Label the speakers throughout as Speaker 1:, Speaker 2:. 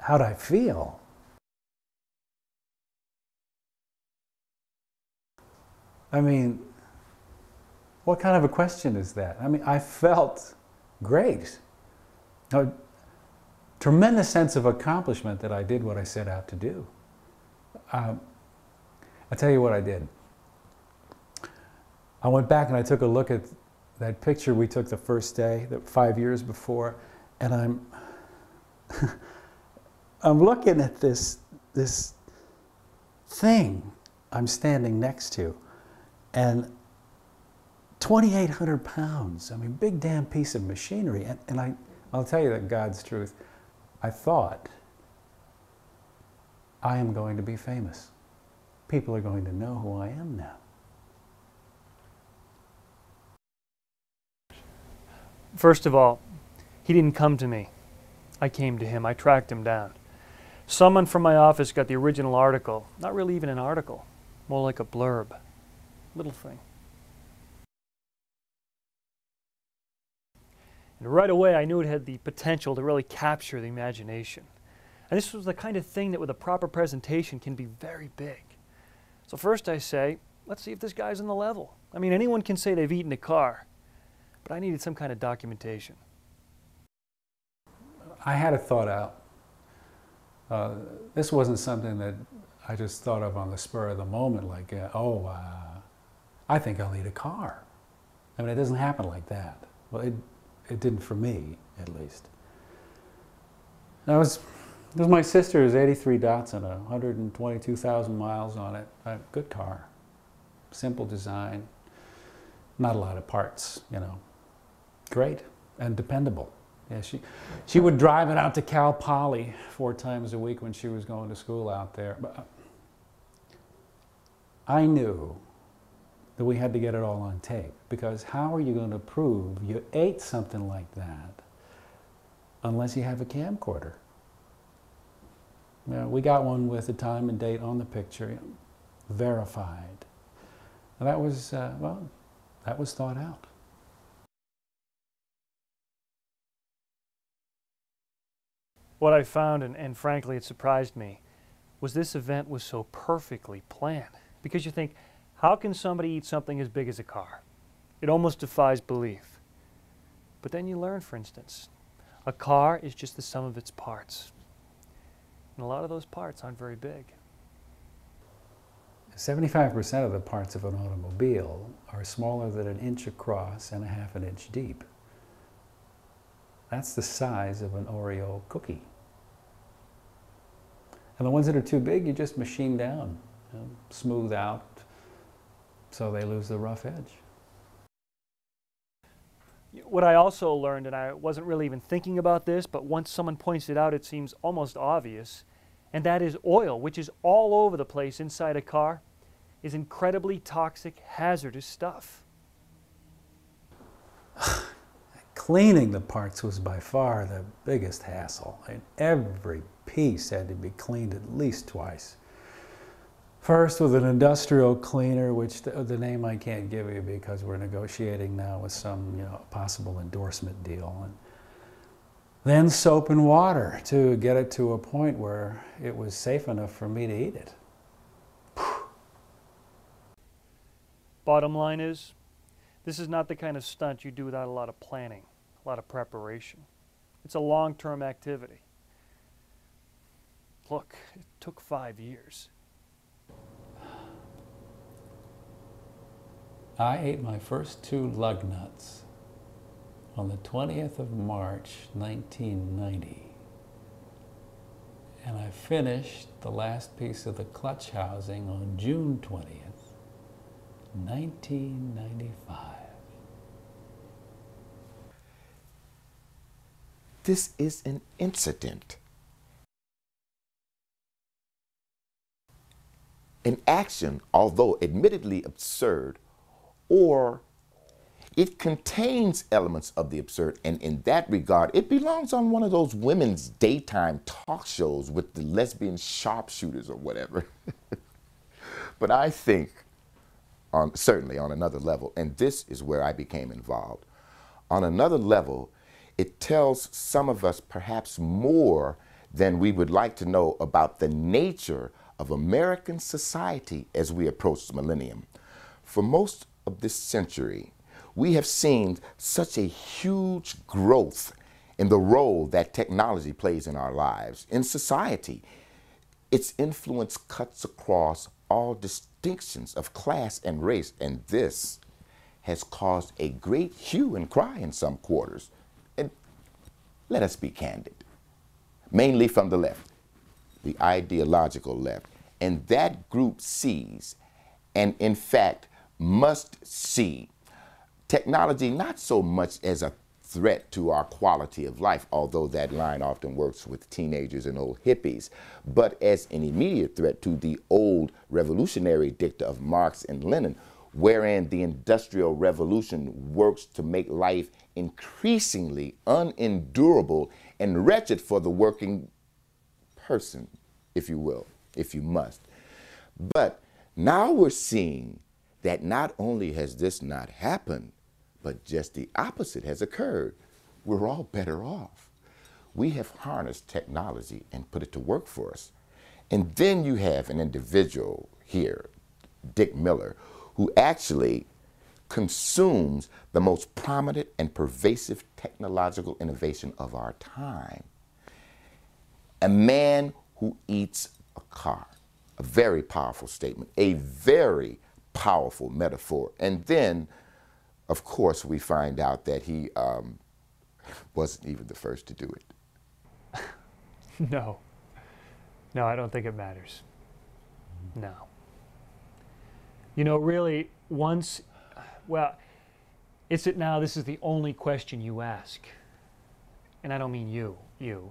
Speaker 1: how'd I feel? I mean, what kind of a question is that? I mean, I felt great. A tremendous sense of accomplishment that I did what I set out to do. I'll tell you what I did. I went back and I took a look at that picture we took the first day, 5 years before, and I'm looking at this thing I'm standing next to, and 2,800 pounds. I mean, big damn piece of machinery. And I'll tell you that God's truth. I thought, I am going to be famous. People are going to know who I am now.
Speaker 2: First of all, he didn't come to me. I came to him. I tracked him down. Someone from my office got the original article. Not really even an article. More like a blurb. Little thing. And right away I knew it had the potential to really capture the imagination. And this was the kind of thing that with a proper presentation can be very big. So first I say, let's see if this guy's on the level. I mean, anyone can say they've eaten a car, but I needed some kind of documentation.
Speaker 1: I had it thought out. This wasn't something that I just thought of on the spur of the moment, like, I think I'll need a car. I mean, it doesn't happen like that. Well, it didn't for me, at least. It was my sister's 83 Datsun, 122,000 miles on it. A good car, simple design, not a lot of parts, you know. Great and dependable. Yeah, she would drive it out to Cal Poly 4 times a week when she was going to school out there. But I knew that we had to get it all on tape, because how are you going to prove you ate something like that unless you have a camcorder? You know, we got one with the time and date on the picture, you know, verified. And that was, well, that was thought out.
Speaker 2: What I found, and frankly it surprised me, was this event was so perfectly planned. Because you think, how can somebody eat something as big as a car? It almost defies belief. But then you learn, for instance, a car is just the sum of its parts. And a lot of those parts aren't very big.
Speaker 1: 75% of the parts of an automobile are smaller than 1 inch across and 1/2 inch deep. That's the size of an Oreo cookie. And the ones that are too big, you just machine down, you know, smooth out, so they lose the rough edge.
Speaker 2: What I also learned, and I wasn't really even thinking about this, but once someone points it out, it seems almost obvious, and that is oil, which is all over the place inside a car, is incredibly toxic, hazardous stuff.
Speaker 1: Cleaning the parts was by far the biggest hassle. I mean, every piece had to be cleaned at least twice. First with an industrial cleaner, which the name I can't give you because we're negotiating now with some, you know, possible endorsement deal. And then soap and water to get it to a point where it was safe enough for me to eat it.
Speaker 2: Bottom line is, this is not the kind of stunt you do without a lot of planning, a lot of preparation. It's a long-term activity. Look, it took 5 years.
Speaker 1: I ate my first 2 lug nuts on the 20th of March, 1990. And I finished the last piece of the clutch housing on June 20th, 1995.
Speaker 3: This is an incident. An action, although admittedly absurd, or it contains elements of the absurd, and in that regard, it belongs on one of those women's daytime talk shows with the lesbian sharpshooters or whatever. But I think, certainly on another level, and this is where I became involved, on another level, it tells some of us perhaps more then we would like to know about the nature of American society as we approach the millennium. For most of this century, we have seen such a huge growth in the role that technology plays in our lives, in society. Its influence cuts across all distinctions of class and race, and this has caused a great hue and cry in some quarters. And let us be candid, mainly from the left, the ideological left. And that group sees, and in fact must see, technology not so much as a threat to our quality of life, although that line often works with teenagers and old hippies, but as an immediate threat to the old revolutionary dicta of Marx and Lenin, wherein the Industrial Revolution works to make life increasingly unendurable and wretched for the working person, if you will, if you must. But now we're seeing that not only has this not happened, but just the opposite has occurred. We're all better off. We have harnessed technology and put it to work for us. And then you have an individual here, Dick Miller, who actually consumes the most prominent and pervasive technological innovation of our time. A man who eats a car. A very powerful statement, a very powerful metaphor. And then, of course, we find out that he wasn't even the first to do it.
Speaker 2: No. No, I don't think it matters. No. You know, really, once, well, is it now this is the only question you ask? And I don't mean you,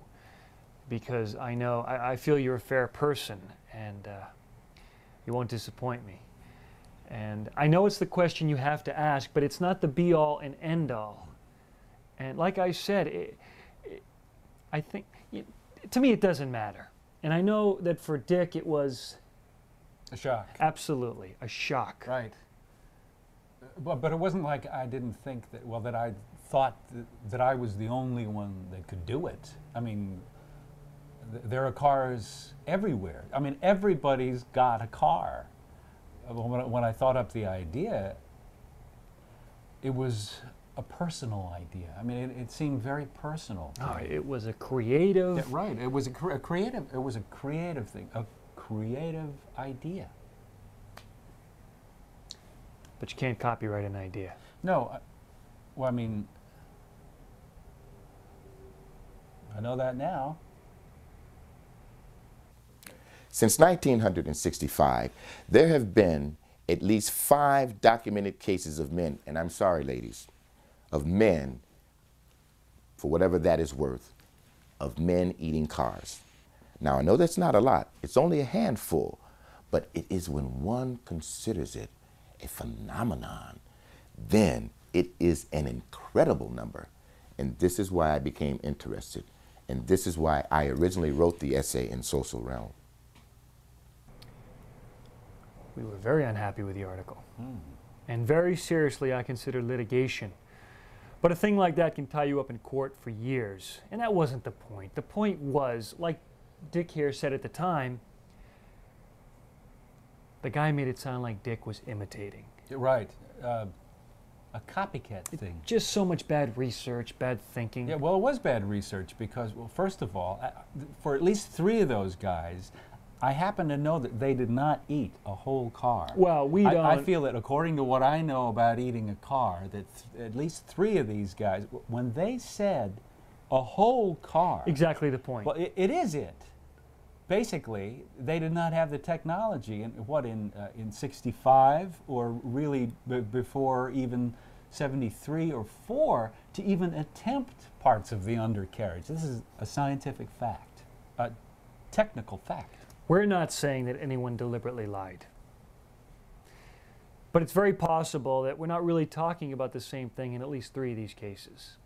Speaker 2: because I know, I feel you're a fair person, and you won't disappoint me. And I know it's the question you have to ask, but it's not the be-all and end-all. And like I said, I think, to me, it doesn't matter. And I know that for Dick, it was
Speaker 1: A shock.
Speaker 2: absolutely a shock.
Speaker 1: Right. But it wasn't like I didn't think that, well, that I thought that I was the only one that could do it. I mean, there are cars everywhere. I mean, everybody's got a car. When I thought up the idea, it was a personal idea. I mean, it seemed very personal.
Speaker 2: Oh, it was a creative.
Speaker 1: Yeah, right. It was a creative. It was a creative thing. A creative idea.
Speaker 2: But you can't copyright an idea.
Speaker 1: No. Well, I mean, I know that now.
Speaker 3: Since 1965, there have been at least 5 documented cases of men, and I'm sorry, ladies, of men, for whatever that is worth, of men eating cars. Now, I know that's not a lot. It's only a handful, but it is when one considers it a phenomenon, then it is an incredible number. And this is why I became interested. And this is why I originally wrote the essay in Social Realm.
Speaker 2: We were very unhappy with the article. And very seriously, I considered litigation. But a thing like that can tie you up in court for years. And that wasn't the point. The point was, like Dick here said at the time, the guy made it sound like Dick was imitating.
Speaker 1: Right. A copycat thing.
Speaker 2: Just so much bad research, bad thinking.
Speaker 1: Yeah, well, it was bad research because, well, first of all, for at least 3 of those guys, I happen to know that they did not eat a whole car.
Speaker 2: Well, we don't.
Speaker 1: I feel that according to what I know about eating a car, that at least 3 of these guys, when they said a whole car.
Speaker 2: Exactly the point.
Speaker 1: Well, it is it. Basically, they did not have the technology, in 65, or really before even 73 or 4, to even attempt parts of the undercarriage. This is a scientific fact, a technical fact.
Speaker 2: We're not saying that anyone deliberately lied. But it's very possible that we're not really talking about the same thing in at least 3 of these cases.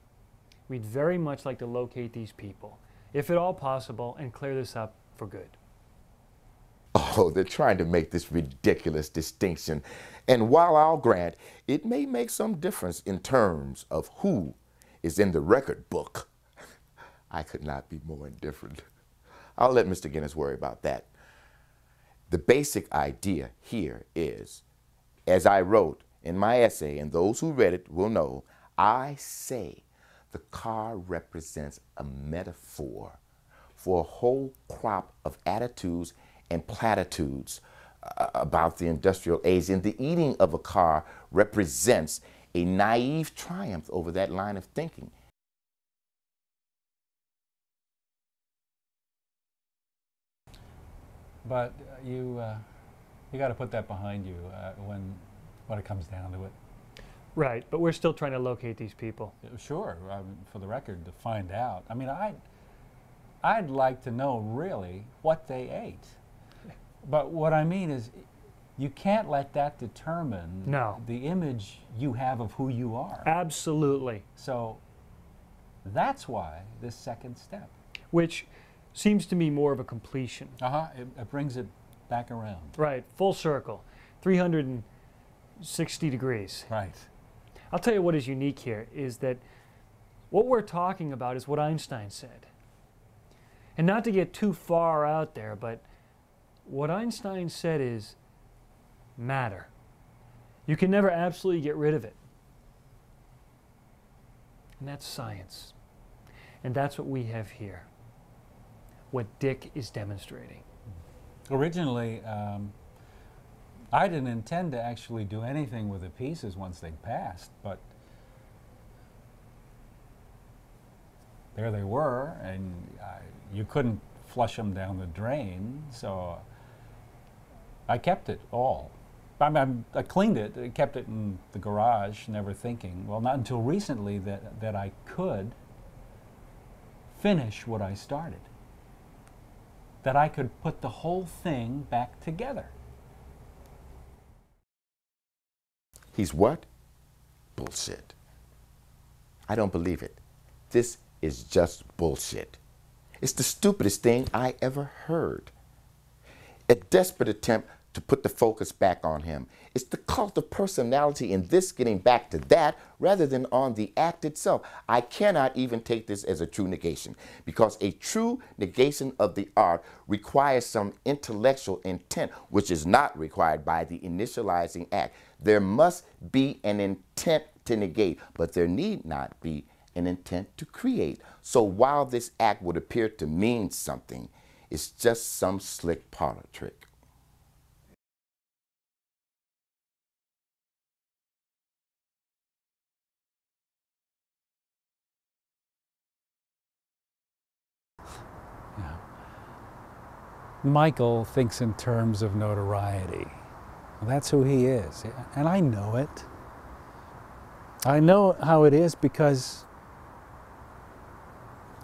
Speaker 2: We'd very much like to locate these people, if at all possible, and clear this up for good.
Speaker 3: Oh, they're trying to make this ridiculous distinction. And while I'll grant it may make some difference in terms of who is in the record book, I could not be more indifferent. I'll let Mr. Guinness worry about that. The basic idea here is, as I wrote in my essay, and those who read it will know, I say the car represents a metaphor for a whole crop of attitudes and platitudes about the industrial age. And the eating of a car represents a naive triumph over that line of thinking.
Speaker 1: But you got to put that behind you when it comes down to it.
Speaker 2: Right, but we're still trying to locate these people.
Speaker 1: Sure, for the record, to find out. I mean, I'd like to know really what they ate. But what I mean is, you can't let that determine the image you have of who you are.
Speaker 2: Absolutely.
Speaker 1: So that's why this second step.
Speaker 2: Which seems to me more of a completion.
Speaker 1: It brings it back around.
Speaker 2: Right, full circle, 360 degrees.
Speaker 1: Right.
Speaker 2: I'll tell you what is unique here is that what we're talking about is what Einstein said. And not to get too far out there, but what Einstein said is matter. You can never absolutely get rid of it. And that's science. And that's what we have here. What Dick is demonstrating.
Speaker 1: Originally, I didn't intend to actually do anything with the pieces once they passed, but there they were, and you couldn't flush them down the drain, so I kept it all. I cleaned it, I kept it in the garage, never thinking, well, not until recently that I could finish what I started. That I could put the whole thing back together.
Speaker 3: He's what? Bullshit. I don't believe it. This is just bullshit. It's the stupidest thing I ever heard. A desperate attempt to put the focus back on him. It's the cult of personality in this getting back to that rather than on the act itself. I cannot even take this as a true negation, because a true negation of the art requires some intellectual intent, which is not required by the initializing act. There must be an intent to negate, but there need not be an intent to create. So while this act would appear to mean something, it's just some slick parlor trick.
Speaker 1: Michael thinks in terms of notoriety. Well, that's who he is, and I know it. I know how it is because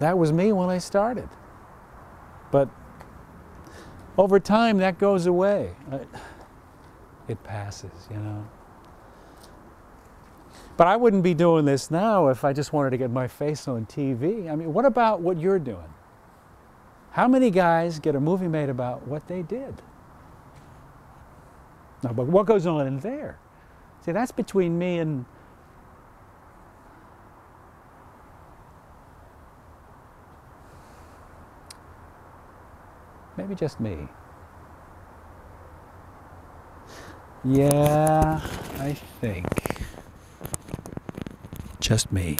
Speaker 1: that was me when I started. But over time, that goes away. It passes, you know. But I wouldn't be doing this now if I just wanted to get my face on TV. I mean, what about what you're doing? How many guys get a movie made about what they did? No, but what goes on in there? See, that's between me and maybe just me. Yeah, I think just me.